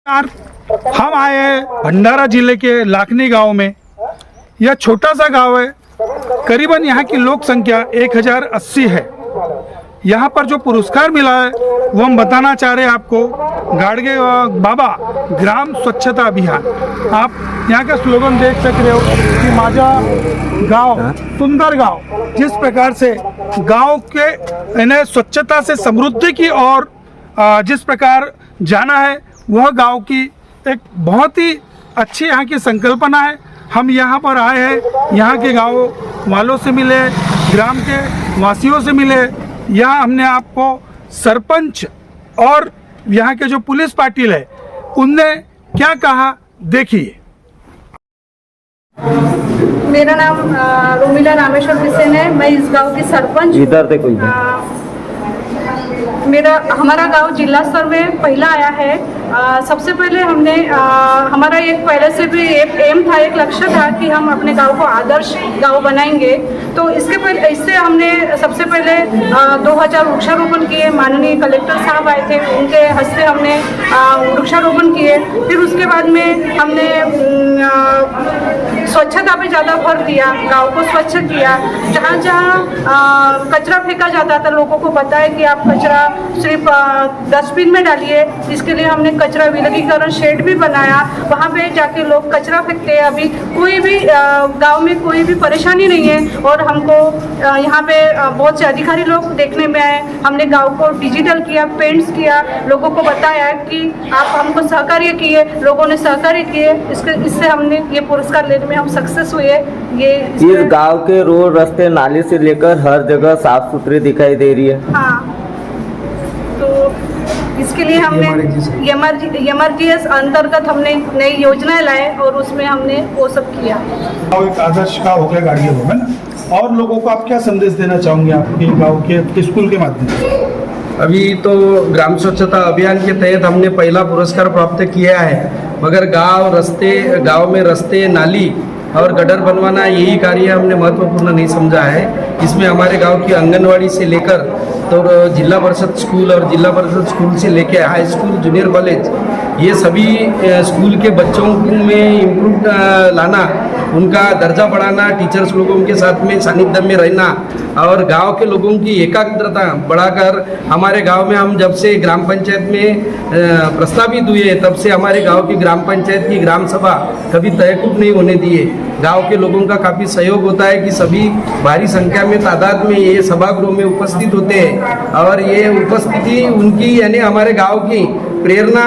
हम आए हैं भंडारा जिले के लाखनी गांव में। यह छोटा सा गांव है, करीबन यहाँ की लोक संख्या 1080 है। यहाँ पर जो पुरस्कार मिला है वो हम बताना चाह रहे हैं आपको। गाड़गे बाबा ग्राम स्वच्छता अभियान। आप यहाँ का स्लोगन देख सक रहे हो कि माझा गांव सुंदर गांव। जिस प्रकार से गांव के इन्हें स्वच्छता से समृद्धि की और जिस प्रकार जाना है, वह गांव की एक बहुत ही अच्छी यहाँ की संकल्पना है। हम यहाँ पर आए हैं, यहाँ के गांव वालों से मिले, ग्राम के वासियों से मिले। यहाँ हमने आपको सरपंच और यहाँ के जो पुलिस पाटिल है उनने क्या कहा, देखिए। मेरा नाम रोमिला रामेश्वर किशन है। मैं इस गांव की सरपंच। इधर देखो। हमारा गांव जिला स्तर में पहला आया है। सबसे पहले हमने हमारा एक पहले से भी एक एम था, एक लक्ष्य था कि हम अपने गांव को आदर्श गांव बनाएंगे। तो इससे हमने सबसे पहले 2000 वृक्षारोपण किए। माननीय कलेक्टर साहब आए थे, उनके हस्ते हमने वृक्षारोपण किए। फिर उसके बाद में हमने स्वच्छता पे ज़्यादा भर दिया, गांव को स्वच्छ किया। जहाँ जहाँ कचरा फेंका जाता था, लोगों को पता है कि आप कचरा सिर्फ डस्टबिन में डालिए। इसके लिए हमने कचरा विलगीकरण शेड भी बनाया। वहाँ पे जाके लोग कचरा फेंकते हैं। अभी कोई भी गांव में कोई भी परेशानी नहीं है। और हमको यहाँ पे बहुत से अधिकारी लोग देखने में आए। हमने गांव को डिजिटल किया, पेंट्स किया, लोगों को बताया कि आप हमको सहकार्य किए। लोगों ने सहकार्य किए। इससे हमने ये पुरस्कार लेने में हम सक्सेस हुए। इस गांव के रोड, रास्ते, नाली से लेकर हर जगह साफ सुथरी दिखाई दे रही है। हाँ, तो इसके लिए हमने एमआरजीएस अंतर्गत हमने नई योजनाएं लाए और उसमें हमने वो सब किया। एक आदर्श गाँव हो गया गाड़गे में ना। और लोगों को आप क्या संदेश देना चाहोगे आपके गाँव के स्कूल के माध्यम से? अभी तो ग्राम स्वच्छता अभियान के तहत हमने पहला पुरस्कार प्राप्त किया है, मगर गांव में रास्ते, नाली और गटर बनवाना यही कार्य हमने महत्वपूर्ण नहीं समझा है। इसमें हमारे गांव की आंगनवाड़ी से लेकर तो जिला परिषद स्कूल और जिला परिषद स्कूल से लेकर हाई स्कूल, जूनियर कॉलेज, ये सभी स्कूल के बच्चों में इम्प्रूव लाना, उनका दर्जा बढ़ाना, टीचर्स लोगों के साथ में सानिध्य में रहना और गांव के लोगों की एकाग्रता बढ़ाकर हमारे गांव में हम जब से ग्राम पंचायत में प्रस्तावित हुए तब से हमारे गांव की ग्राम पंचायत की ग्राम सभा कभी तयकूब नहीं होने दिए। गांव के लोगों का काफ़ी सहयोग होता है कि सभी भारी संख्या में तादाद में ये सभागृह में उपस्थित होते हैं और ये उपस्थिति उनकी यानी हमारे गांव की प्रेरणा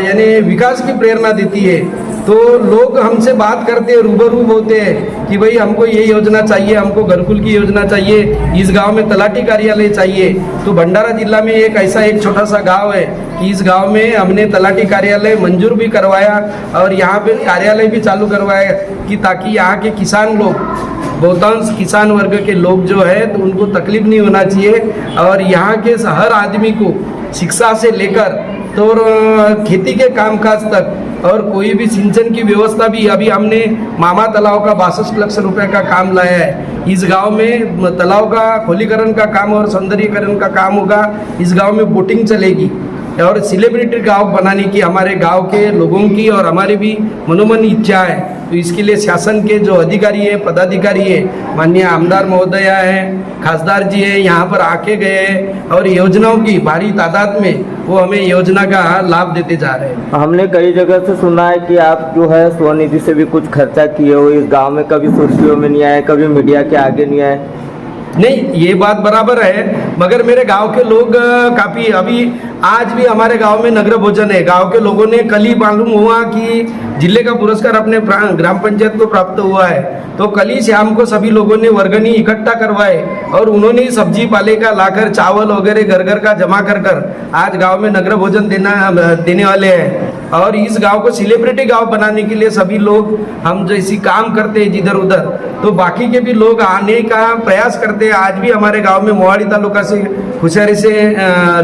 यानी विकास की प्रेरणा देती है। तो लोग हमसे बात करते हैं, रूबरू होते हैं कि भाई हमको ये योजना चाहिए, हमको घरकुल की योजना चाहिए, इस गांव में तलाटी कार्यालय चाहिए। तो भंडारा जिला में एक छोटा सा गांव है कि इस गांव में हमने तलाटी कार्यालय मंजूर भी करवाया और यहाँ पे कार्यालय भी चालू करवाया कि ताकि यहाँ के किसान लोग, बहुतांश किसान वर्ग के लोग जो है तो उनको तकलीफ नहीं होना चाहिए और यहाँ के हर आदमी को शिक्षा से लेकर तो खेती के कामकाज तक और कोई भी सिंचन की व्यवस्था भी। अभी हमने मामा तालाब का 62 लाख रुपए का काम लाया है। इस गांव में तालाब का खोलीकरण का काम और सौंदर्यीकरण का काम होगा। इस गांव में बोटिंग चलेगी और सेलिब्रिटी गांव बनाने की हमारे गांव के लोगों की और हमारी भी मनोमन इच्छा है। तो इसके लिए शासन के जो अधिकारी है, पदाधिकारी है, माननीय आमदार महोदय है, खासदार जी है, यहाँ पर आके गए हैं और योजनाओं की भारी तादाद में वो हमें योजना का लाभ देते जा रहे हैं। हमने कई जगह से सुना है कि आप जो है स्वनिधि से भी कुछ खर्चा किए हो। इस गांव में कभी सुर्खियों में नहीं आए, कभी मीडिया के आगे नहीं आए। नहीं, ये बात बराबर है, मगर मेरे गांव के लोग काफ़ी, अभी आज भी हमारे गांव में नगर भोजन है। गांव के लोगों ने कल ही मालूम हुआ कि जिले का पुरस्कार अपने ग्राम पंचायत को प्राप्त हुआ है, तो कल ही शाम को सभी लोगों ने वर्गनी इकट्ठा करवाए और उन्होंने सब्जी पाले का लाकर चावल वगैरह घर का जमा कर आज गांव में नगर भोजन देने वाले हैं। और इस गांव को सेलिब्रिटी गांव बनाने के लिए सभी लोग हम जैसी काम करते हैं जिधर उधर, तो बाकी के भी लोग आने का प्रयास करते हैं। आज भी हमारे गांव में मोहाड़ी तालुका से खुशहारी से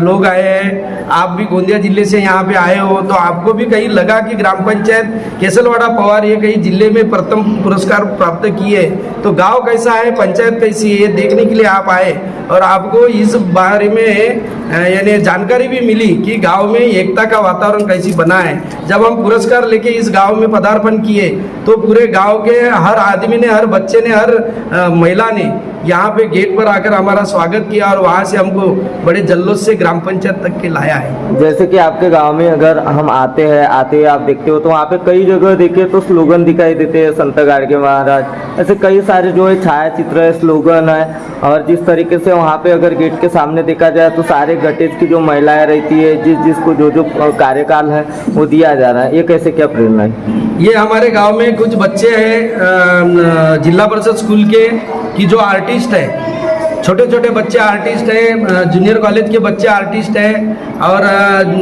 लोग आए हैं। आप भी गोंदिया जिले से यहाँ पे आए हो, तो आपको भी कहीं लगा कि ग्राम पंचायत केसलवाड़ा पवार ये कहीं जिले में प्रथम पुरस्कार प्राप्त किए, तो गांव कैसा है, पंचायत कैसी है, ये देखने के लिए आप आए और आपको इस बारे में यानी जानकारी भी मिली कि गांव में एकता का वातावरण कैसी बना है। जब हम पुरस्कार लेके इस गांव में पदार्पण किए तो पूरे गांव के हर आदमी ने, हर बच्चे ने, हर महिला ने यहाँ पे गेट पर आकर हमारा स्वागत किया और वहाँ से हमको बड़े जल्लोष से ग्राम पंचायत तक के लाया है। जैसे कि आपके गांव में अगर हम आते हैं आप देखते हो तो वहाँ पे कई जगह देखे तो स्लोगन दिखाई देते हैं, संत गाडगे महाराज, ऐसे कई सारे जो है छायाचित्र है, स्लोगन है। और जिस तरीके से वहाँ पे अगर गेट के सामने देखा जाए तो सारे गटेज की जो महिलाएं रहती है, जिसको जो कार्यकाल है वो दिया जा रहा है, ये कैसे क्या प्रेरणा है? ये हमारे गांव में कुछ बच्चे हैं जिला परिषद स्कूल के कि जो आर्टिस्ट है, छोटे छोटे बच्चे आर्टिस्ट हैं, जूनियर कॉलेज के बच्चे आर्टिस्ट हैं और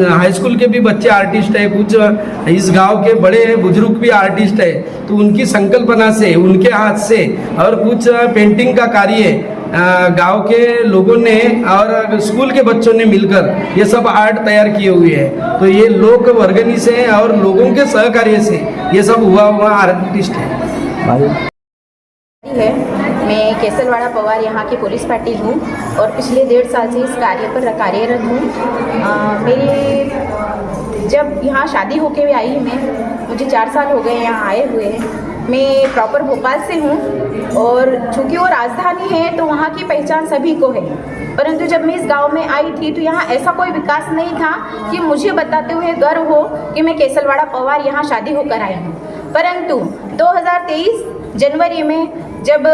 हाई स्कूल के भी बच्चे आर्टिस्ट हैं, कुछ इस गांव के बड़े बुजुर्ग भी आर्टिस्ट है। तो उनकी संकल्पना से, उनके हाथ से और कुछ पेंटिंग का कार्य गांव के लोगों ने और स्कूल के बच्चों ने मिलकर ये सब आर्ट तैयार किए हुए हैं। तो ये लोक वर्गनी से और लोगों के सहकार्य से ये सब हुआ आर्टिस्ट है। मैं केसलवाड़ा पवार यहाँ की पुलिस पाटिल हूँ और पिछले 1.5 साल से इस कार्य पर कार्यरत हूँ। मेरे जब यहाँ शादी होके भी आई मैं, मुझे 4 साल हो गए यहाँ आए हुए हैं। मैं प्रॉपर भोपाल से हूँ और चूँकि वो राजधानी है तो वहाँ की पहचान सभी को है, परंतु जब मैं इस गांव में आई थी तो यहाँ ऐसा कोई विकास नहीं था कि मुझे बताते हुए गर्व हो कि मैं केसलवाड़ा पवार यहाँ शादी होकर आई हूँ। परंतु 2023 जनवरी में जब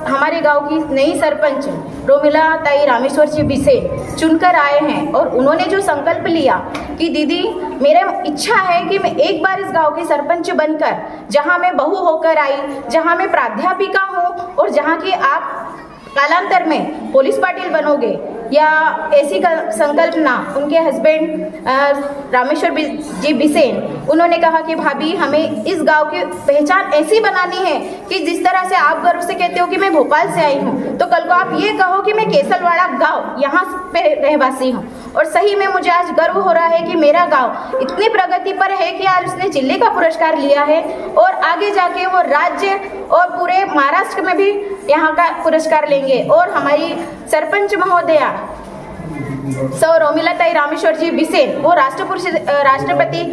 हमारे गांव की नई सरपंच रोमिला ताई रामेश्वर जी बिसेन चुनकर आए हैं और उन्होंने जो संकल्प लिया कि दीदी मेरा इच्छा है कि मैं एक बार इस गांव की सरपंच बनकर, जहां मैं बहू होकर आई, जहां मैं प्राध्यापिका हूं और जहां की आप कालांतर में पुलिस पाटिल बनोगे, या ऐसी संकल्पना उनके हस्बैंड रामेश्वर जी बिसेन, उन्होंने कहा कि भाभी हमें इस गांव की पहचान ऐसी बनानी है कि जिस तरह से आप गर्व से कहते हो कि मैं भोपाल से आई हूँ, तो कल को आप ये कहो कि मैं केसलवाड़ा गांव यहाँ पे रहवासी हूँ। और सही में मुझे आज गर्व हो रहा है कि मेरा गांव इतनी प्रगति पर है कि आज उसने जिले का पुरस्कार लिया है और आगे जाके वो राज्य और पूरे महाराष्ट्र में भी यहाँ का पुरस्कार लेंगे। और हमारी सरपंच महोदया सौ रोमिलाताई रामेश्वर जी बिसेन वो राष्ट्रपति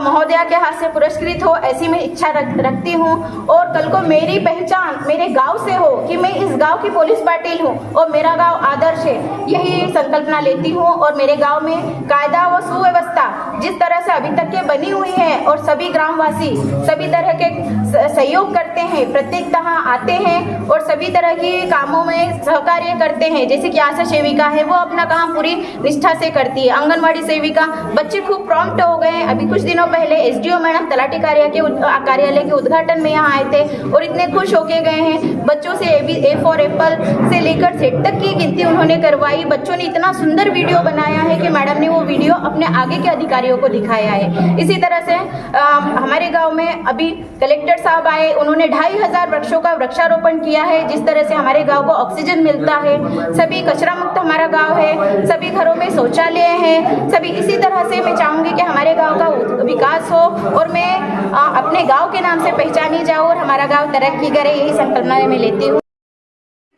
महोदया के हाथ से पुरस्कृत हो, ऐसी मैं इच्छा रखती हूँ। और कल को मेरी पहचान मेरे गांव से हो कि मैं इस गांव की पुलिस पाटिल हूँ और मेरा गांव आदर्श है, यही संकल्पना लेती हूँ। और मेरे गांव में कायदा व सुव्यवस्था जिस तरह से अभी तक के बनी हुई है और सभी ग्रामवासी सभी तरह के सहयोग करते हैं, प्रत्येक तरह आते हैं और सभी तरह के कामों में सहकार्य करते हैं। जैसे कि आशा सेविका है वो अपना काम पूरी निष्ठा से करती है, आंगनवाड़ी सेविका, बच्चे खूब प्रॉम्प्ट हो गए हैं। अभी कुछ दिनों पहले एसडीओ मैडम तलाटी कार्यालय के उद्घाटन में यहाँ आए थे और इतने खुश होके गए हैं। बच्चों से ए फॉर एप्पल से लेकर सेट तक की गिनती उन्होंने करवाई। बच्चों ने इतना सुंदर वीडियो बनाया है कि मैडम ने वो वीडियो अपने आगे के अधिकारियों को दिखाया है। इसी तरह से हमारे गाँव में अभी कलेक्टर साहब आए, उन्होंने 2500 वृक्षों का वृक्षारोपण किया है। जिस तरह से हमारे गाँव को ऑक्सीजन मिलता है, सभी कचरा मुक्त हमारा गाँव है, सभी घरों में शौचालय हैं, सभी इसी तरह से मैं चाहूँगी कि हमारे गांव का विकास हो और मैं अपने गांव के नाम से पहचानी जाऊँ और हमारा गांव तरक्की करे, यही संकल्पना मैं लेती हूँ।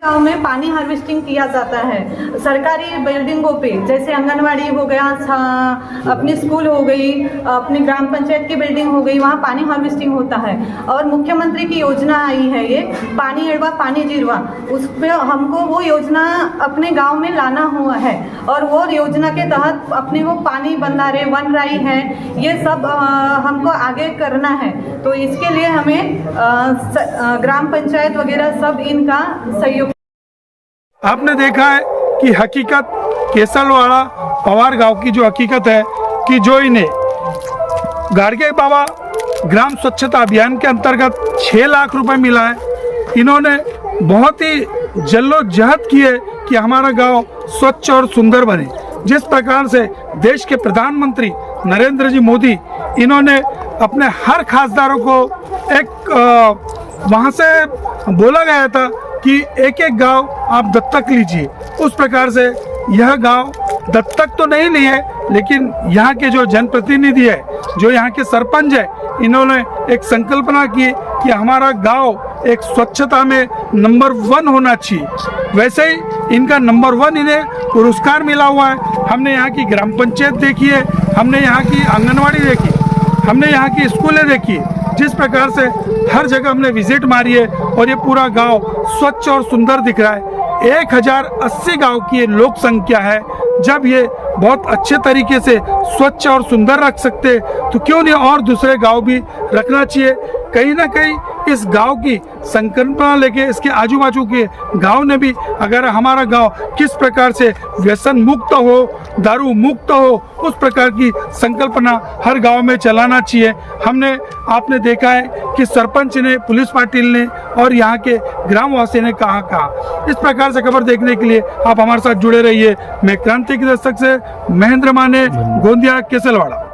गांव में पानी हार्वेस्टिंग किया जाता है सरकारी बिल्डिंगों पे, जैसे आंगनवाड़ी हो गया, अपनी स्कूल हो गई, अपनी ग्राम पंचायत की बिल्डिंग हो गई, वहाँ पानी हार्वेस्टिंग होता है। और मुख्यमंत्री की योजना आई है ये पानी एड़वा पानी जिरवा, उस पर हमको वो योजना अपने गांव में लाना हुआ है और वो योजना के तहत अपने वो पानी बंधारे वन राई है, ये सब हमको आगे करना है। तो इसके लिए हमें ग्राम पंचायत वगैरह सब इनका सहयोग। आपने देखा है कि हकीकत केसलवाड़ा पवार गांव की जो हकीकत है कि जो इन्हें गाडगे बाबा ग्राम स्वच्छता अभियान के अंतर्गत 6 लाख रुपए मिला है। इन्होंने बहुत ही जल्दोजहद की है कि हमारा गांव स्वच्छ और सुंदर बने। जिस प्रकार से देश के प्रधानमंत्री नरेंद्र जी मोदी इन्होंने अपने हर खासदारों को एक वहाँ से बोला गया था कि एक एक गांव आप दत्तक लीजिए, उस प्रकार से यह गांव दत्तक तो नहीं ली है, लेकिन यहाँ के जो जनप्रतिनिधि है, जो यहाँ के सरपंच है, इन्होंने एक संकल्पना की कि हमारा गांव एक स्वच्छता में नंबर 1 होना चाहिए। वैसे ही इनका नंबर 1 इन्हें पुरस्कार मिला हुआ है। हमने यहाँ की ग्राम पंचायत देखी है, हमने यहाँ की आंगनवाड़ी देखी, हमने यहाँ की स्कूलें देखी, जिस प्रकार से हर जगह हमने विजिट मारी है और ये पूरा गांव स्वच्छ और सुंदर दिख रहा है। 1080 गांव की ये लोक संख्या है। जब ये बहुत अच्छे तरीके से स्वच्छ और सुंदर रख सकते तो क्यों नहीं और दूसरे गांव भी रखना चाहिए। कहीं ना कहीं इस गांव की संकल्पना लेके इसके आजू बाजू के गांव ने भी, अगर हमारा गांव किस प्रकार से व्यसन मुक्त हो, दारू मुक्त हो, उस प्रकार की संकल्पना हर गांव में चलाना चाहिए। आपने देखा है कि सरपंच ने, पुलिस पाटिल ने और यहाँ के ग्रामवासी ने कहा। इस प्रकार से खबर देखने के लिए आप हमारे साथ जुड़े रहिए। मैं क्रांति के दस्तक से महेंद्र माने, गोंदिया, केसलवाड़ा।